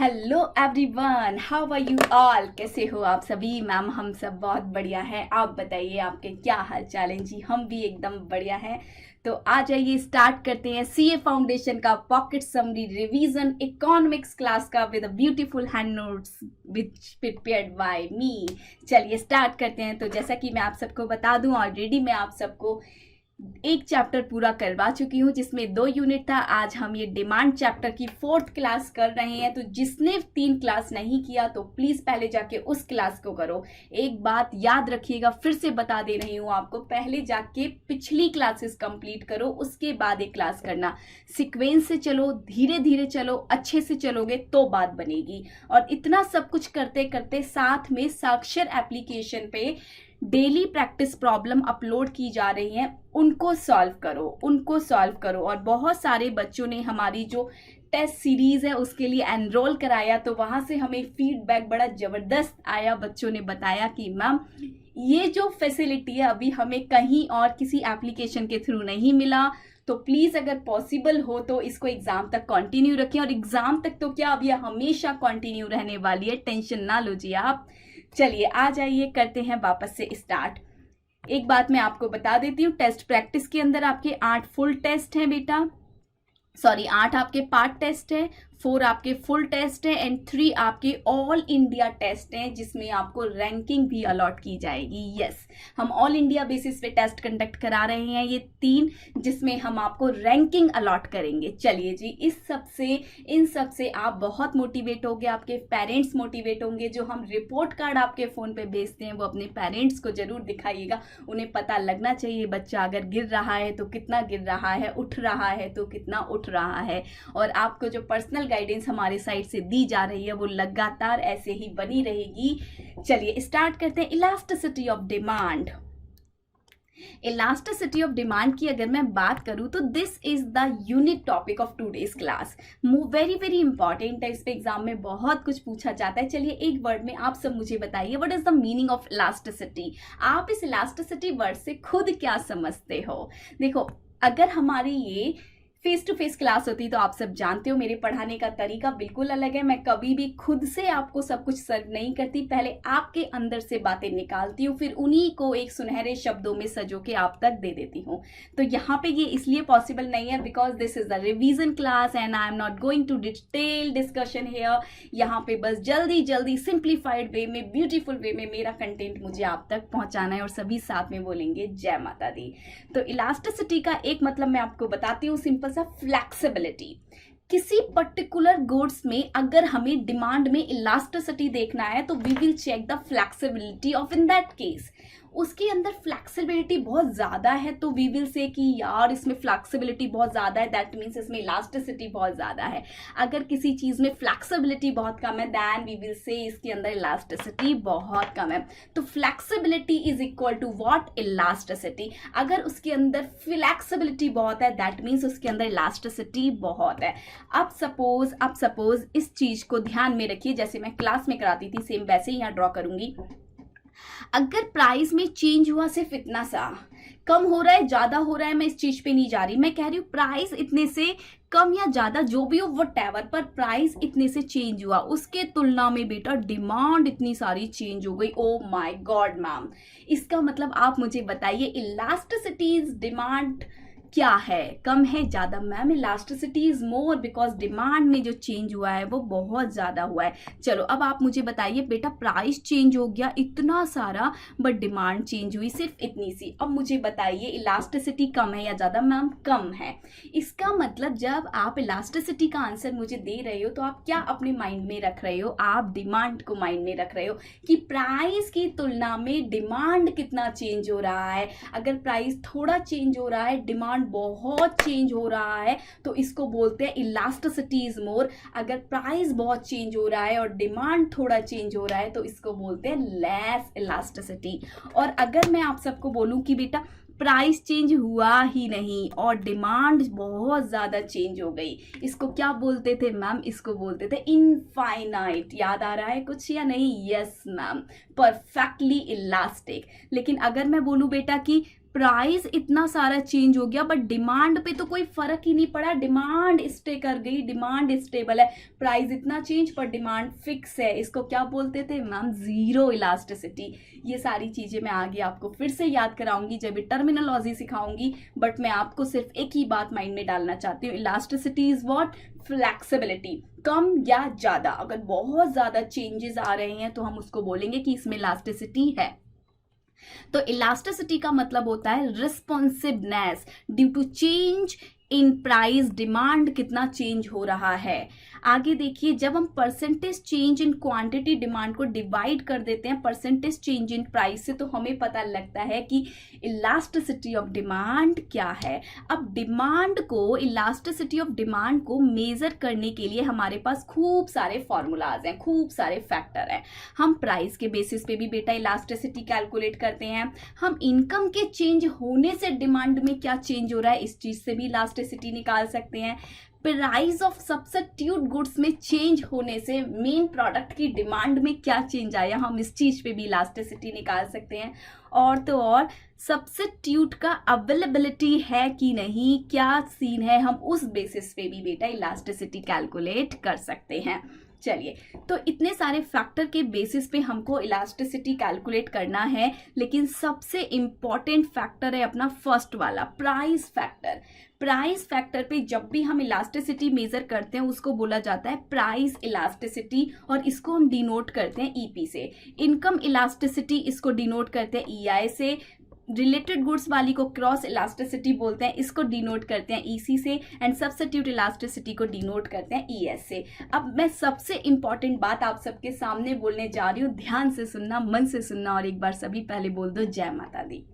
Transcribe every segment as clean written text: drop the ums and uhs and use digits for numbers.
Hello everyone, how are you all. कैसे हो आप सभी। मैम हम सब बहुत बढ़िया है। आप बताइए आपके क्या हाल चाल है। जी हम भी एकदम बढ़िया हैं। तो आ जाइए स्टार्ट करते हैं सीए फाउंडेशन का pocket summary revision economics class का with beautiful hand notes which prepared by me. चलिए स्टार्ट करते हैं। तो जैसा कि मैं आप सबको बता दूं, ऑलरेडी मैं आप सबको एक चैप्टर पूरा करवा चुकी हूँ जिसमें 2 यूनिट था। आज हम ये डिमांड चैप्टर की 4th क्लास कर रहे हैं। तो जिसने 3 क्लास नहीं किया तो प्लीज पहले जाके उस क्लास को करो। एक बात याद रखिएगा, फिर से बता दे रही हूँ आपको, पहले जाके पिछली क्लासेस कंप्लीट करो, उसके बाद एक क्लास करना। सिक्वेंस से चलो, धीरे धीरे चलो, अच्छे से चलोगे तो बात बनेगी। और इतना सब कुछ करते करते साथ में साक्षर एप्लीकेशन पे डेली प्रैक्टिस प्रॉब्लम अपलोड की जा रही हैं, उनको सॉल्व करो। और बहुत सारे बच्चों ने हमारी जो टेस्ट सीरीज है उसके लिए एनरोल कराया, तो वहां से हमें फीडबैक बड़ा जबरदस्त आया। बच्चों ने बताया कि मैम ये जो फैसिलिटी है अभी हमें कहीं और किसी एप्लीकेशन के थ्रू नहीं मिला। तो प्लीज अगर पॉसिबल हो तो इसको एग्जाम तक कंटिन्यू रखें। और एग्जाम तक तो क्या, अब ये हमेशा कंटिन्यू रहने वाली है, टेंशन ना लीजिए आप। चलिए आ जाइए, करते हैं वापस से स्टार्ट। एक बात मैं आपको बता देती हूँ, टेस्ट प्रैक्टिस के अंदर आपके 8 फुल टेस्ट हैं बेटा, सॉरी 8 आपके पार्ट टेस्ट है, 4 आपके फुल टेस्ट है एंड 3 आपके ऑल इंडिया टेस्ट हैं, जिसमें आपको रैंकिंग भी अलॉट की जाएगी। यस, हम ऑल इंडिया बेसिस पे टेस्ट कंडक्ट करा रहे हैं, ये 3 जिसमें हम आपको रैंकिंग अलॉट करेंगे। चलिए जी, इन सब से आप बहुत मोटिवेट होंगे, आपके पेरेंट्स मोटिवेट होंगे। जो हम रिपोर्ट कार्ड आपके फोन पे भेजते हैं वो अपने पेरेंट्स को जरूर दिखाइएगा। उन्हें पता लगना चाहिए बच्चा अगर गिर रहा है तो कितना गिर रहा है, उठ रहा है तो कितना उठ रहा है। और आपको जो पर्सनल गाइडेंस हमारे साइड से दी जा रही है वो लगातार ऐसे ही बनी रहेगी। चलिए स्टार्ट करते हैं। Elasticity of demand. Elasticity of demand की अगर मैं बात करूं तो this is the unique topic of today's class. Very very important है, इस पे एग्जाम में बहुत कुछ पूछा जाता है। चलिए एक वर्ड में आप सब मुझे बताइए, what is the meaning of elasticity. आप इस इलास्टिसिटी वर्ड से खुद क्या समझते हो। देखो, अगर हमारी ये फेस टू फेस क्लास होती तो आप सब जानते हो मेरे पढ़ाने का तरीका बिल्कुल अलग है। मैं कभी भी खुद से आपको सब कुछ सर्व नहीं करती, पहले आपके अंदर से बातें निकालती हूँ, फिर उन्हीं को एक सुनहरे शब्दों में सजो के आप तक दे देती हूँ। तो यहाँ पे ये इसलिए पॉसिबल नहीं है because this is the revision class and I am not going to detail discussion here. यहाँ पे बस जल्दी जल्दी सिंप्लीफाइड वे में, ब्यूटीफुल वे में मेरा कंटेंट मुझे आप तक पहुंचाना है और सभी साथ में बोलेंगे जय माता दी। तो इलास्टिसिटी का एक मतलब मैं आपको बताती हूँ, सिंपल सा, फ्लैक्सिबिलिटी। किसी पर्टिकुलर गुड्स में अगर हमें डिमांड में इलास्टिसिटी देखना है तो we will check the flexibility of in that case. उसके अंदर फ्लैक्सिबिलिटी बहुत ज्यादा है तो वी विल से कि यार इसमें फ्लैक्सिबिलिटी बहुत ज्यादा है, दैट मीन्स इसमें इलास्टिसिटी बहुत ज्यादा है। अगर किसी चीज में फ्लैक्सिबिलिटी बहुत कम है दैन वी विल से इसके अंदर इलास्टिसिटी बहुत कम है। तो flexibility is equal to what, elasticity. अगर उसके अंदर फ्लैक्सिबिलिटी बहुत है दैट मीन्स उसके अंदर इलास्टिसिटी बहुत है। अब सपोज इस चीज को ध्यान में रखिए, जैसे मैं क्लास में कराती थी सेम वैसे ही यहाँ ड्रॉ करूंगी। अगर प्राइस में चेंज हुआ सिर्फ इतना सा, कम हो रहा है ज्यादा हो रहा है, मैं इस चीज पे नहीं जा रही, मैं कह रही हूँ प्राइस इतने से कम या ज्यादा जो भी हो व्हाटएवर, पर प्राइस इतने से चेंज हुआ, उसके तुलना में बेटा डिमांड इतनी सारी चेंज हो गई। ओ माय गॉड मैम, इसका मतलब आप मुझे बताइए इलास्टिसिटी इज डिमांड क्या है, कम है ज्यादा। Ma'am elasticity is more because demand में जो चेंज हुआ है वो बहुत ज्यादा हुआ है। चलो अब आप मुझे बताइए बेटा, प्राइस चेंज हो गया इतना सारा बट डिमांड चेंज हुई सिर्फ इतनी सी। अब मुझे बताइए इलास्टिसिटी कम है या ज्यादा। मैम कम है। इसका मतलब जब आप इलास्टिसिटी का आंसर मुझे दे रहे हो तो आप क्या अपने माइंड में रख रहे हो, आप डिमांड को माइंड में रख रहे हो कि प्राइस की तुलना में डिमांड कितना चेंज हो रहा है। अगर प्राइस थोड़ा चेंज हो रहा है, डिमांड बहुत चेंज हो रहा है, तो इसको बोलते हैं इलास्टिसिटी इज मोर। अगर प्राइस बहुत चेंज हो रहा है और डिमांड थोड़ा चेंज हो रहा है तो इसको बोलते हैं लेस इलास्टिसिटी। और अगर मैं आप सबको बोलूं कि बेटा प्राइस चेंज हुआ ही नहीं और डिमांड बहुत ज़्यादा चेंज हो गई, इसको क्या बोलते थे मैम, इसको बोलते थे इनफाइनाइट। याद आ रहा है कुछ या नहीं। Yes ma'am, perfectly elastic. लेकिन अगर मैं बोलूँ बेटा कि प्राइस इतना सारा चेंज हो गया बट डिमांड पे तो कोई फर्क ही नहीं पड़ा, डिमांड स्टे कर गई, डिमांड स्टेबल है, प्राइस इतना चेंज पर डिमांड फिक्स है। इसको क्या बोलते थे मैम? Zero elasticity. ये सारी चीजें मैं आगे आपको फिर से याद कराऊंगी जब भी टर्मिनोलॉजी सिखाऊंगी, बट मैं आपको सिर्फ एक ही बात माइंड में डालना चाहती हूँ, इलास्टिसिटी इज व्हाट? फ्लेक्सिबिलिटी। कम या ज्यादा, अगर बहुत ज्यादा चेंजेस आ रहे हैं तो हम उसको बोलेंगे कि इसमें इलास्टिसिटी है। तो इलास्टिसिटी का मतलब होता है responsiveness due to change in price, demand कितना चेंज हो रहा है। आगे देखिए, जब हम percentage change in quantity demand को डिवाइड कर देते हैं परसेंटेज चेंज इन प्राइस से, तो हमें पता लगता है कि इलास्टिसिटी ऑफ डिमांड क्या है। अब डिमांड को, इलास्टिसिटी ऑफ डिमांड को मेजर करने के लिए हमारे पास खूब सारे फॉर्मूलाज हैं, खूब सारे फैक्टर हैं। हम प्राइस के बेसिस पे भी बेटा इलास्टिसिटी कैलकुलेट करते हैं, हम इनकम के चेंज होने से डिमांड में क्या चेंज हो रहा है इस चीज से भी इलास्टिसिटी निकाल सकते हैं। प्राइस ऑफ सब्स्टिट्यूट गुड्स में चेंज होने से मेन प्रोडक्ट की डिमांड में क्या चेंज आया, हम इस चीज पे भी इलास्टिसिटी निकाल सकते हैं। और तो और सब्स्टिट्यूट का अवेलेबिलिटी है कि नहीं, क्या सीन है, हम उस बेसिस पे भी बेटा इलास्टिसिटी कैलकुलेट कर सकते हैं। चलिए, तो इतने सारे फैक्टर के बेसिस पे हमको इलास्टिसिटी कैलकुलेट करना है, लेकिन सबसे इंपॉर्टेंट फैक्टर है अपना फर्स्ट वाला, प्राइस फैक्टर। प्राइस फैक्टर पे जब भी हम इलास्टिसिटी मेजर करते हैं उसको बोला जाता है प्राइस इलास्टिसिटी, और इसको हम डिनोट करते हैं ईपी से। इनकम इलास्टिसिटी इसको डिनोट करते हैं ईआई से। रिलेटेड गुड्स वाली को क्रॉस इलास्टिसिटी बोलते हैं, इसको डिनोट करते हैं ईसी से। एंड सब्स्टिट्यूट इलास्टिसिटी को डिनोट करते हैं ईएस से। अब मैं सबसे इंपॉर्टेंट बात आप सबके सामने बोलने जा रही हूँ, ध्यान से सुनना, मन से सुनना, और एक बार सभी पहले बोल दो जय माता दी।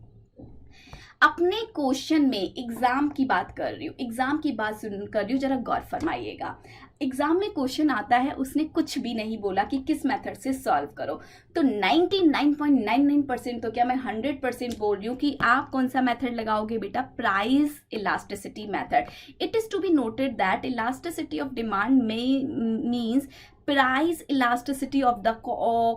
अपने क्वेश्चन में एग्जाम की बात कर रही हूँ, एग्जाम की बात सुन कर रही हूँ, जरा गौर फरमाइएगा। एग्जाम में क्वेश्चन आता है, उसने कुछ भी नहीं बोला कि किस मेथड से सॉल्व करो, तो 99.99% तो क्या मैं 100% बोल रही हूँ कि आप कौन सा मेथड लगाओगे बेटा? Price elasticity method. It is to be noted that elasticity of demand means price elasticity of the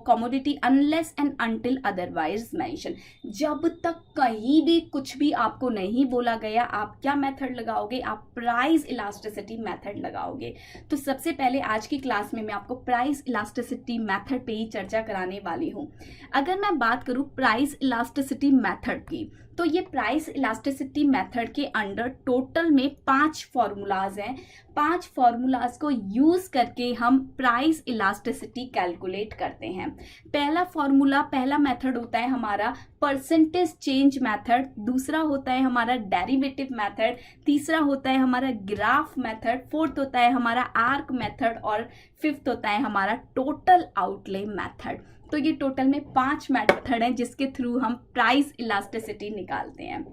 commodity unless and until otherwise mention. जब तक कहीं भी कुछ भी आपको नहीं बोला गया, आप क्या मेथड लगाओगे? आप प्राइस इलास्टिसिटी मेथड लगाओगे। तो सबसे पहले आज की क्लास में मैं आपको प्राइस इलास्टिसिटी मेथड पे ही चर्चा कराने वाली हूँ। अगर मैं बात करूँ प्राइस इलास्टिसिटी मेथड की, तो ये प्राइस इलास्टिसिटी मेथड के अंडर टोटल में 5 फॉर्मूलाज हैं। 5 फॉर्मूलाज को यूज करके हम प्राइस इलास्टिसिटी कैलकुलेट करते हैं। पहला फॉर्मूला, पहला मेथड होता है हमारा परसेंटेज चेंज मेथड, दूसरा होता है हमारा डेरिवेटिव मेथड, तीसरा होता है हमारा ग्राफ मेथड, फोर्थ होता है हमारा आर्क मेथड, और फिफ्थ होता है हमारा टोटल आउटले मेथड। तो ये टोटल में 5 मेथड हैं जिसके थ्रू हम प्राइस इलास्टिसिटी निकालते हैं।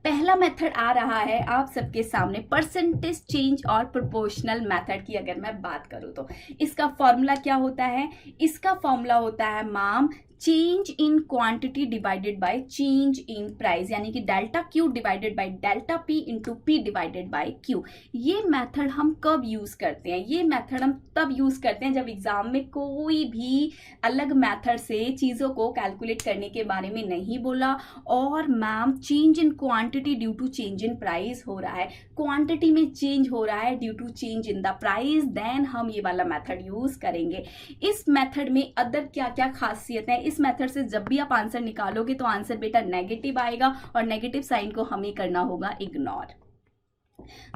पहला मेथड आ रहा है आप सबके सामने, परसेंटेज चेंज और प्रोपोर्शनल मेथड की अगर मैं बात करूं तो इसका फॉर्मूला क्या होता है? इसका फॉर्मूला होता है ma'am change in quantity divided by change in price, यानी कि delta Q divided by delta P into P divided by Q. ये मेथड हम कब यूज करते हैं? ये मेथड हम तब यूज करते हैं जब एग्जाम में कोई भी अलग मेथड से चीजों को कैलकुलेट करने के बारे में नहीं बोला, और ma'am change in quantity due to change in price हो रहा है, क्वांटिटी में चेंज हो रहा है due to change in the price, then हम ये वाला मेथड यूज करेंगे। इस मेथड में अदर क्या क्या खासियत है? इस मेथड से जब भी आप आंसर निकालोगे तो आंसर बेटा नेगेटिव आएगा, और नेगेटिव साइन को हमें करना होगा इग्नोर।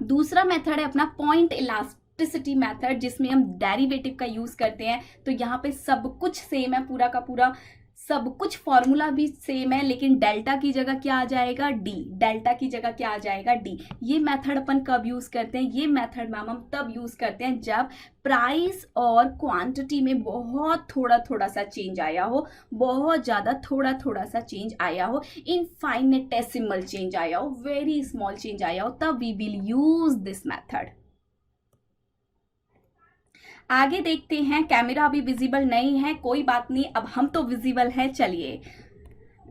दूसरा मेथड है अपना पॉइंट इलास्टिसिटी मेथड, जिसमें हम डेरिवेटिव का यूज करते हैं। तो यहाँ पे सब कुछ सेम है, पूरा का पूरा सब कुछ, फॉर्मूला भी सेम है, लेकिन डेल्टा की जगह क्या आ जाएगा? डी। डेल्टा की जगह क्या आ जाएगा? डी। ये मेथड अपन कब यूज करते हैं? ये मेथड मैम हम तब यूज करते हैं जब प्राइस और क्वांटिटी में बहुत थोड़ा थोड़ा सा चेंज आया हो, बहुत ज्यादा थोड़ा थोड़ा सा चेंज आया हो, इनफाइनेटेसिमल चेंज आया हो, वेरी स्मॉल चेंज आया हो, तब we will use this method. आगे देखते हैं, कैमरा अभी विजिबल नहीं है, कोई बात नहीं, अब हम तो विजिबल हैं। चलिए,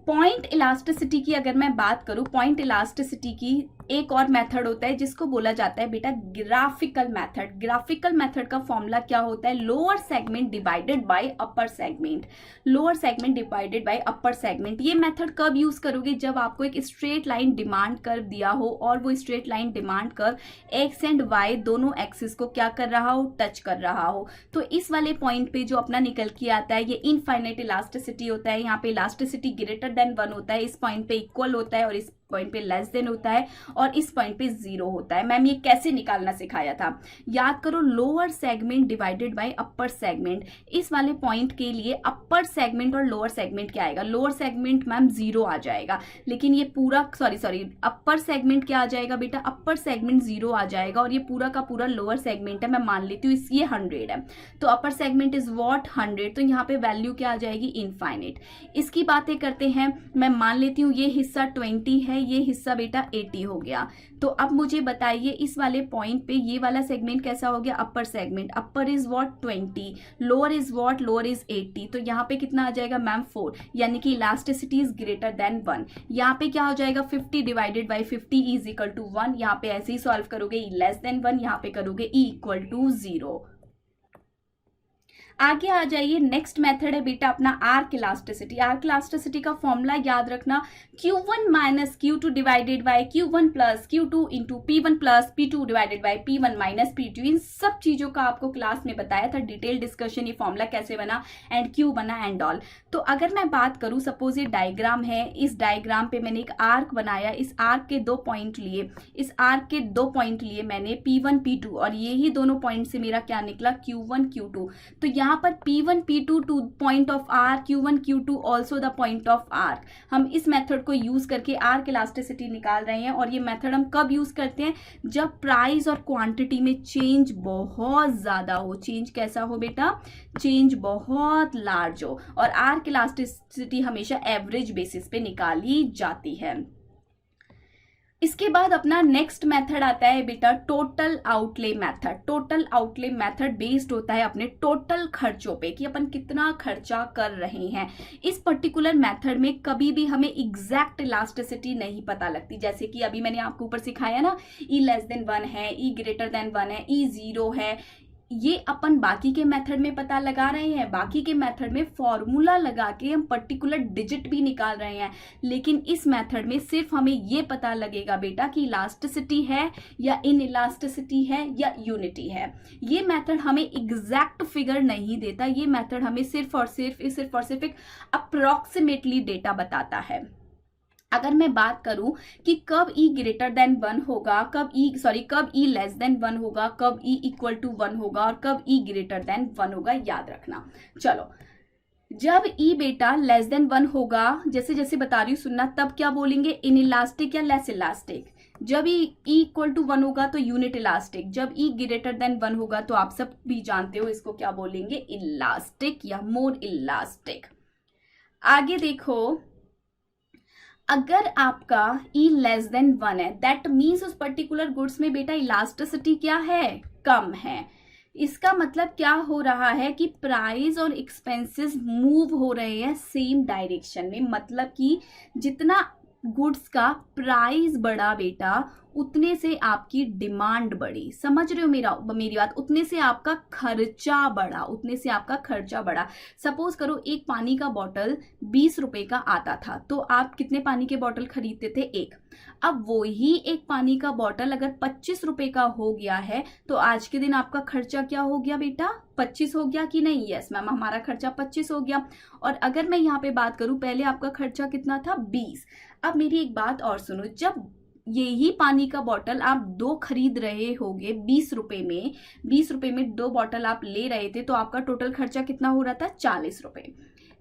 पॉइंट इलास्टिसिटी की अगर मैं बात करूं, पॉइंट इलास्टिसिटी की एक और मेथड होता है जिसको बोला जाता है बेटा ग्राफिकल मेथड। ग्राफिकल मेथड का फॉर्मूला क्या होता है? Lower segment divided by upper segment. Lower segment divided by upper segment. ये मेथड कब यूज करोगे? जब आपको एक स्ट्रेट लाइन डिमांड कर्व दिया हो और वो straight line demand curve X and Y दोनों एक्सिस को क्या कर रहा हो? टच कर रहा हो। तो इस वाले पॉइंट पे जो अपना निकल के आता है ये इनफाइनाइट इलास्टिसिटी होता है। यहाँ पे इलास्टिसिटी ग्रेटर देन 1 होता है, इस पॉइंट पे इक्वल होता है और इस पॉइंट पे लेस देन होता है और इस पॉइंट पे 0 होता है। मैम ये कैसे निकालना सिखाया था? याद करो, lower segment divided by upper segment. इस वाले पॉइंट के लिए अपर सेगमेंट और लोअर सेगमेंट क्या आएगा? लोअर सेगमेंट मैम 0 आ जाएगा, लेकिन ये पूरा सॉरी अपर सेगमेंट क्या आ जाएगा बेटा? अपर सेगमेंट 0 आ जाएगा और ये पूरा का पूरा लोअर सेगमेंट है। मैं मान लेती हूँ ये 100 है, तो अपर सेगमेंट इज व्हाट? 100। तो यहाँ पे वैल्यू क्या आ जाएगी? इनफाइनाइट। इसकी बातें करते हैं। मैं मान लेती हूँ ये हिस्सा 20 है, ये हिस्सा बेटा 80 हो गया। तो अब मुझे बताइए इस वाले पॉइंट पे ये वाला सेगमेंट कैसा हो गया? Upper segment. Upper is what? 20, lower is what? Lower is 80। तो यहाँ पे कितना आ जाएगा मैम? 4, यानी कि इलास्टिसिटी इज ग्रेटर देन 1। यहाँ पे क्या हो जाएगा? 50 divided by 50 is equal to 1। यहाँ पे ऐसे ही सॉल्व करोगे, ई लेस देन 1, यहाँ पे करोगे ई इक्वल टू 0। आगे आ जाइए, नेक्स्ट मेथड है बेटा अपना आर्क इलास्टिसिटी। आर्क इलास्टिसिटी का फॉर्मूला याद रखना, Q1 minus Q2 divided by Q1 plus Q2 into P1 plus P2 divided by P1 minus P2। इन सब चीजों का आपको क्लास में बताया था, डिटेल डिस्कशन, ये फॉर्मूला कैसे बना एंड क्यों बना एंड ऑल। तो अगर मैं बात करूं, सपोज ये डायग्राम है, इस डायग्राम पे मैंने एक आर्क बनाया, इस आर्क के 2 पॉइंट लिए, इस आर्क के 2 पॉइंट लिए मैंने P1 P2 और ये ही दोनों पॉइंट से मेरा क्या निकला? Q1 Q2। तो यहाँ पर P1 P2 two point of arc, Q1 Q2 also the point of arc. हम इस मेथड को यूज करके आर्क इलास्टिसिटी निकाल रहे हैं और ये मेथड हम कब यूज करते हैं? जब प्राइस और क्वांटिटी में चेंज बहुत ज्यादा हो। चेंज कैसा हो बेटा? चेंज बहुत लार्ज हो। और आर्क इलास्टिसिटी हमेशा एवरेज बेसिस पे निकाली जाती है। इसके बाद अपना नेक्स्ट मेथड आता है बेटा total outlay method. Total outlay method based होता है अपने टोटल खर्चों पे कि अपन कितना खर्चा कर रहे हैं। इस पर्टिकुलर मेथड में कभी भी हमें एग्जैक्ट इलास्टिसिटी नहीं पता लगती। जैसे कि अभी मैंने आपको ऊपर सिखाया ना, ई लेस देन 1 है, ई ग्रेटर देन 1 है, ई 0 है, ये अपन बाकी के मेथड में पता लगा रहे हैं। बाकी के मेथड में फॉर्मूला लगा के हम पर्टिकुलर डिजिट भी निकाल रहे हैं, लेकिन इस मेथड में सिर्फ हमें ये पता लगेगा बेटा कि इलास्टिसिटी है या इन इलास्टिसिटी है या यूनिटी है। ये मेथड हमें एग्जैक्ट फिगर नहीं देता, ये मेथड हमें सिर्फ और सिर्फ एक अप्रोक्सीमेटली डेटा बताता है। अगर मैं बात करूं कि कब ई ग्रेटर देन 1 होगा, कब ई लेस देन 1 होगा, कब ई इक्वल टू 1 होगा और कब ई ग्रेटर देन 1 होगा, याद रखना। चलो, जब ई बेटा लेस देन 1 होगा, जैसे जैसे बता रही हूँ सुनना, तब क्या बोलेंगे? इन इलास्टिक या लेस इलास्टिक। जब ई इक्वल टू 1 होगा तो यूनिट इलास्टिक। जब ई ग्रेटर देन 1 होगा तो आप सब भी जानते हो इसको क्या बोलेंगे? इलास्टिक या मोर इलास्टिक। आगे देखो, अगर आपका ई लेस देन 1 है, दैट मीन्स उस पर्टिकुलर गुड्स में बेटा इलास्टिसिटी क्या है? कम है। इसका मतलब क्या हो रहा है कि प्राइस और एक्सपेंसेस मूव हो रहे हैं सेम डायरेक्शन में। मतलब कि जितना गुड्स का प्राइस बढ़ा बेटा, उतने से आपकी डिमांड बढ़ी। समझ रहे हो मेरी बात? उतने से आपका खर्चा बढ़ा, उतने से आपका खर्चा बढ़ा। सपोज करो एक पानी का बॉटल 20 रुपए का आता था, तो आप कितने पानी के बॉटल खरीदते थे? एक। अब वो ही एक पानी का बॉटल अगर 25 रुपए का हो गया है, तो आज के दिन आपका खर्चा क्या हो गया बेटा? 25 हो गया कि नहीं? यस मैम, हमारा खर्चा 25 हो गया। और अगर मैं यहाँ पे बात करूं, पहले आपका खर्चा कितना था? 20। अब मेरी एक बात और सुनो, जब यही पानी का बॉटल आप 2 खरीद रहे होगे 20 रुपए में 2 बॉटल आप ले रहे थे, तो आपका टोटल खर्चा कितना हो रहा था? 40 रुपए।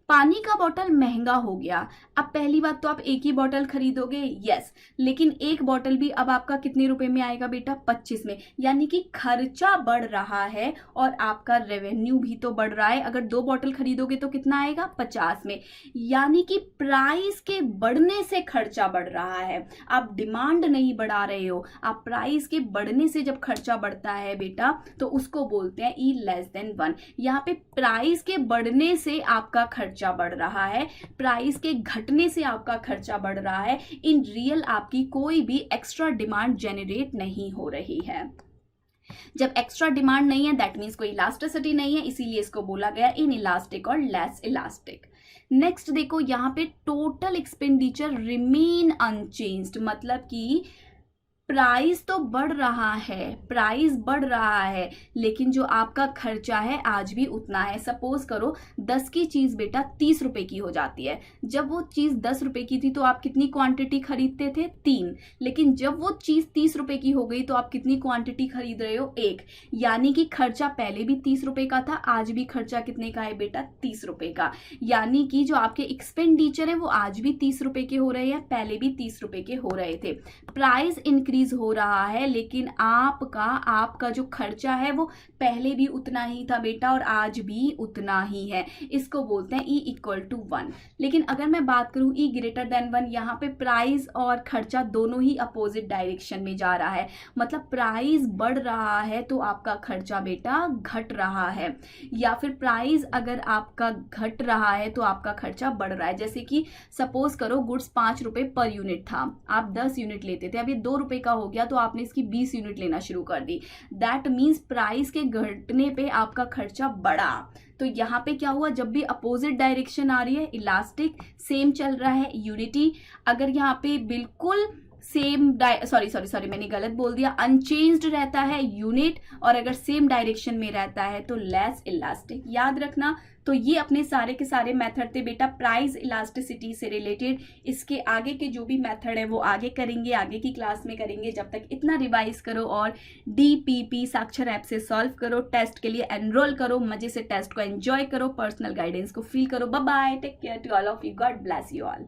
पानी का बॉटल महंगा हो गया। अब पहली बात तो आप एक ही बॉटल खरीदोगे, यस, लेकिन एक बॉटल भी अब आपका कितने रुपए में आएगा बेटा? 25 में। यानी कि खर्चा बढ़ रहा है और आपका रेवेन्यू भी तो बढ़ रहा है। अगर 2 बॉटल खरीदोगे तो कितना आएगा? 50 में। यानी कि प्राइस के बढ़ने से खर्चा बढ़ रहा है, आप डिमांड नहीं बढ़ा रहे हो। आप प्राइस के बढ़ने से जब खर्चा बढ़ता है बेटा, तो उसको बोलते हैं ई लेस देन 1। यहाँ पे प्राइस के बढ़ने से आपका खर्चा खर्चा बढ़ रहा है, प्राइस के घटने से आपका खर्चा बढ़ रहा है। इन रियल आपकी कोई भी एक्स्ट्रा डिमांड जेनरेट नहीं हो रही है। जब एक्स्ट्रा डिमांड नहीं है दैट मीन्स कोई इलास्टिसिटी नहीं है, इसीलिए इसको बोला गया इन इलास्टिक और लेस इलास्टिक। नेक्स्ट देखो यहाँ पे टोटल एक्सपेंडिचर रिमेन अनचेंज्ड, मतलब कि प्राइस तो बढ़ रहा है, प्राइस बढ़ रहा है, लेकिन जो आपका खर्चा है आज भी उतना है। सपोज करो 10 की चीज बेटा 30 रुपए की हो जाती है। जब वो चीज 10 रुपए की थी तो आप कितनी क्वांटिटी खरीदते थे? 3। लेकिन जब वो चीज 30 रुपए की हो गई तो आप कितनी क्वांटिटी खरीद रहे हो? 1। यानी कि खर्चा पहले भी 30 रुपए का था, आज भी खर्चा कितने का है बेटा? 30 रुपए का। यानी कि जो आपके एक्सपेंडिचर है वो आज भी 30 रुपए के हो रहे हैं, पहले भी 30 रुपए के हो रहे थे। प्राइस इंक्रीज हो रहा है, लेकिन आपका जो खर्चा है वो पहले भी उतना ही था बेटा और आज भी उतना ही है। इसको बोलते हैं E = 1। लेकिन अगर मैं बात करूं E > 1, यहाँ पे प्राइस और खर्चा दोनों ही अपोजिट डायरेक्शन में जा रहा है। मतलब प्राइस बढ़ रहा है तो आपका खर्चा बेटा घट रहा है, या फिर प्राइस अगर आपका घट रहा है तो आपका खर्चा बढ़ रहा है। जैसे कि सपोज करो गुड्स 5 रुपए पर यूनिट था, आप 10 यूनिट लेते थे, अब ये 2 रुपए का हो गया तो आपने इसकी 20 यूनिट लेना शुरू कर दी। दैट मीन्स प्राइस के घटने पे आपका खर्चा बढ़ा। तो यहाँ पे क्या हुआ? जब भी अपोजिट डायरेक्शन आ रही है इलास्टिक सेम चल रहा है, यूनिटी। अगर यहाँ पे बिल्कुल सेम सॉरी मैंने गलत बोल दिया, अनचेंज्ड रहता है यूनिट, और अगर सेम डायरेक्शन में रहता है तो लेस इलास्टिक। याद रखना। तो ये अपने सारे के सारे मेथड थे बेटा प्राइस इलास्टिसिटी से रिलेटेड। इसके आगे के जो भी मेथड है वो आगे करेंगे, आगे की क्लास में करेंगे। जब तक इतना रिवाइज करो और DPP साक्षर ऐप से सॉल्व करो, टेस्ट के लिए एनरोल करो, मजे से टेस्ट को एंजॉय करो, पर्सनल गाइडेंस को फील करो। Bye bye, take care to all of you, God bless you all.